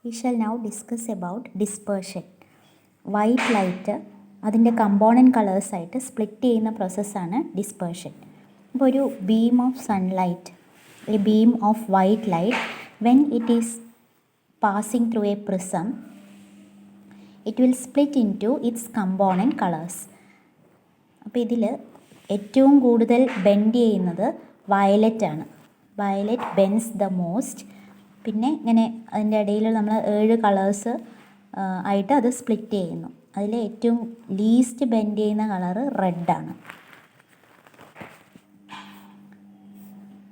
We shall now discuss about dispersion. White light അതിൻ്റെ component കളേഴ്സായിട്ട് split ചെയ്യുന്ന പ്രോസസ്സാണ് ഡിസ്പേർഷൻ. അപ്പോൾ ഒരു beam of sunlight, a beam of white light, when it is passing through a prism, it will split into its component colours. അപ്പോൾ ഇതിൽ ഏറ്റവും കൂടുതൽ ബെൻഡ് ചെയ്യുന്നത് വയലറ്റ് ആണ്. Violet bends the most. പിന്നെ ഇങ്ങനെ അതിൻ്റെ ഇടയിൽ നമ്മൾ 7 കളേഴ്സ് ആയിട്ട് അത് സ്പ്ലിറ്റ് ചെയ്യുന്നു. അതിൽ ഏറ്റവും ലീസ്റ്റ് ബെൻഡ് ചെയ്യുന്ന കളറ് റെഡാണ്.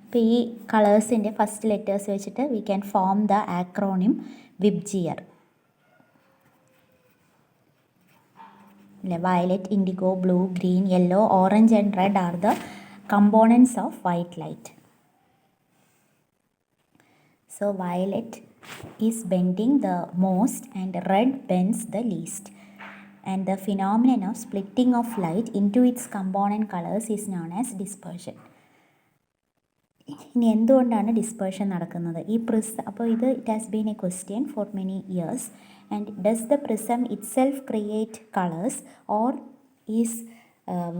അപ്പോൾ ഈ കളേഴ്സിൻ്റെ ഫസ്റ്റ് ലെറ്റേഴ്സ് വെച്ചിട്ട് we can form the acronym VIBGYOR. Violet, indigo, blue, green, yellow, orange and red are the components of white light. So violet is bending the most and red bends the least. And the phenomenon of splitting of light into its component colors is known as dispersion. ഇനി എന്തുകൊണ്ടാണ് dispersion നടക്കുന്നത്? ഈ അപ്പോൾ ഇത് it has been a question for many years. And does the prism itself create colours or is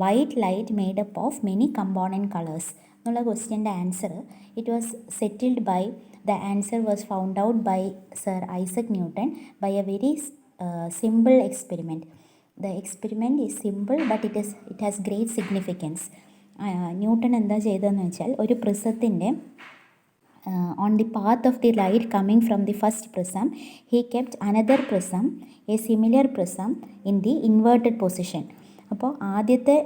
white light made up of many component colours എന്നുള്ള ക്വസ്റ്റ്യൻ്റെ answer it was settled by the answer was found out by Sir Isaac Newton by a very simple experiment. The experiment is simple but it has great significance. Newton എന്താ ചെയ്തതെന്ന് വെച്ചാൽ ഒരു പ്രിസത്തിൻ്റെ on the path of the light coming from the first prism he kept another prism, A similar prism, in the inverted position. അപ്പോൾ ആദ്യത്തെ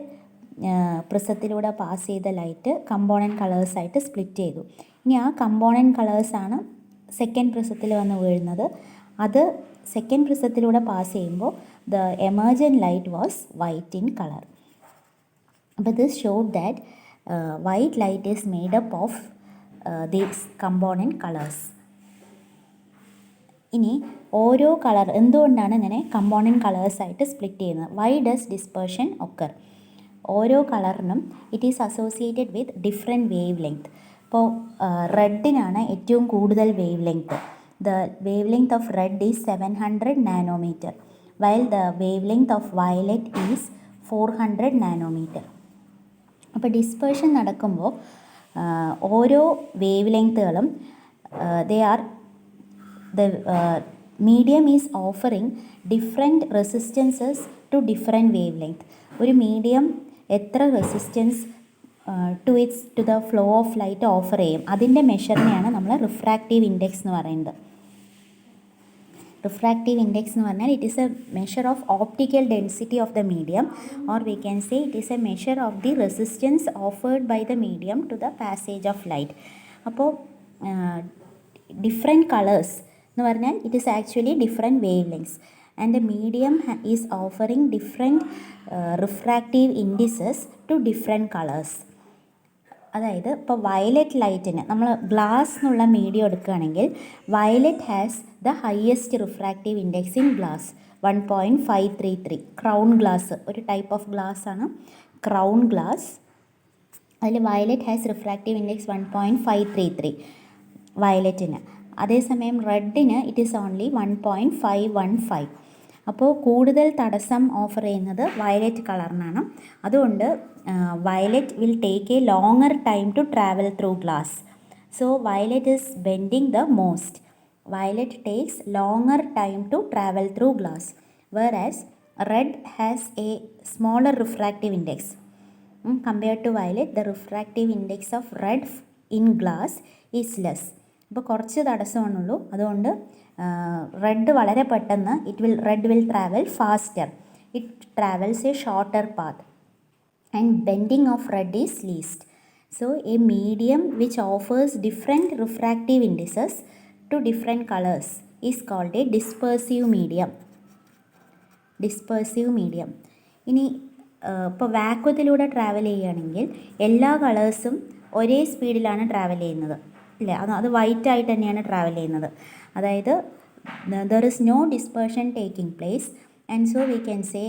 പ്രിസത്തിലൂടെ pass ചെയ്ത light component കളേഴ്സായിട്ട് split ചെയ്തു. ഇനി ആ കമ്പോണൻറ്റ് കളേഴ്സാണ് സെക്കൻഡ് പ്രിസത്തിൽ വന്ന് വീഴുന്നത്. അത് സെക്കൻഡ് പ്രിസത്തിലൂടെ പാസ് ചെയ്യുമ്പോൾ the emergent light was white in colour. But this showed that white light is made up of these component colors. ഇനി ഓരോ കളർ എന്തുകൊണ്ടാണ് ഇങ്ങനെ കമ്പോണൻറ്റ് കളേഴ്സായിട്ട് സ്പ്ലിറ്റ് ചെയ്യുന്നത്? Why does dispersion occur? ഓരോ കളറിനും it is associated with different wavelength. ഇപ്പോൾ റെഡിനാണ് ഏറ്റവും കൂടുതൽ wavelength. The wavelength of red is 700 nanometre, while the wavelength of violet is 400 nanometre. അപ്പോൾ ഡിസ്പേർഷൻ നടക്കുമ്പോൾ ഓരോ വേവ് ലെങ്ത്തുകളും the medium is offering different resistances to different wavelength. ഒരു മീഡിയം എത്ര resistance to the flow of light offer ചെയ്യും, അതിൻ്റെ മെഷറിനെയാണ് നമ്മൾ റിഫ്രാക്റ്റീവ് ഇൻഡെക്സ് എന്ന് പറയുന്നത്. റിഫ്രാക്റ്റീവ് ഇൻഡെക്സ് എന്ന് പറഞ്ഞാൽ it is a measure of optical density of the medium, or we can say it is a measure of the resistance offered by the medium to the passage of light. അപ്പോൾ different colours എന്ന് പറഞ്ഞാൽ it is actually different wave lengths and the medium is offering different refractive indices to different colours. അതായത് ഇപ്പോൾ violet ലൈറ്റിന് നമ്മൾ glass എന്നുള്ള medium എടുക്കുകയാണെങ്കിൽ violet has the highest refractive index in glass 1.533. Crown glass ഒരു type of glass ആണ്, crown glass. അതിൽ violet has refractive index 1.533 വയലറ്റിന്. അതേസമയം റെഡിന് ഇറ്റ് ഈസ് ഓൺലി 1.515. അപ്പോൾ കൂടുതൽ തടസ്സം ഓഫർ ചെയ്യുന്നത് വയലറ്റ് കളറിനാണ്. അതുകൊണ്ട് violet will take a longer time to travel through glass. So violet is bending the most. Violet takes longer time to travel through glass, whereas red has a smaller refractive index. Compared to violet, the refractive index of red in glass is less. അപ്പോൾ കുറച്ച് തടസ്സമാണുള്ളൂ. അതുകൊണ്ട് red വളരെ പെട്ടെന്ന് red will travel faster. It travels a shorter path. And bending of red is least. So a medium which offers different refractive indices to different colors is called a dispersive medium. Dispersive medium. ഇനി ഇപ്പോൾ വാക്വത്തിലൂടെ travel ചെയ്യുകയാണെങ്കിൽ എല്ലാ കളേഴ്സും ഒരേ സ്പീഡിലാണ് travel ചെയ്യുന്നത്, ഇല്ലേ? അത് വൈറ്റ് ആയിട്ട് തന്നെയാണ് ട്രാവൽ ചെയ്യുന്നത്. അതായത് there is no dispersion taking place, and so we can say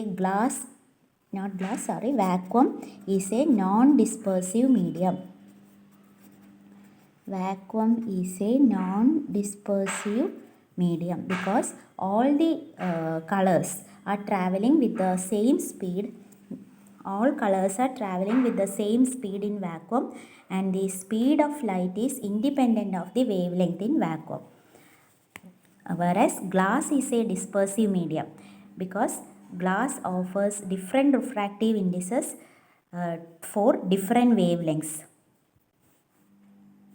vacuum is a non-dispersive medium. Vacuum is a non-dispersive medium because all the colors are traveling with the same speed. All colors are traveling with the same speed in vacuum, and the speed of light is independent of the wavelength in vacuum. Whereas glass is a dispersive medium because glass offers different refractive indices for different wavelengths.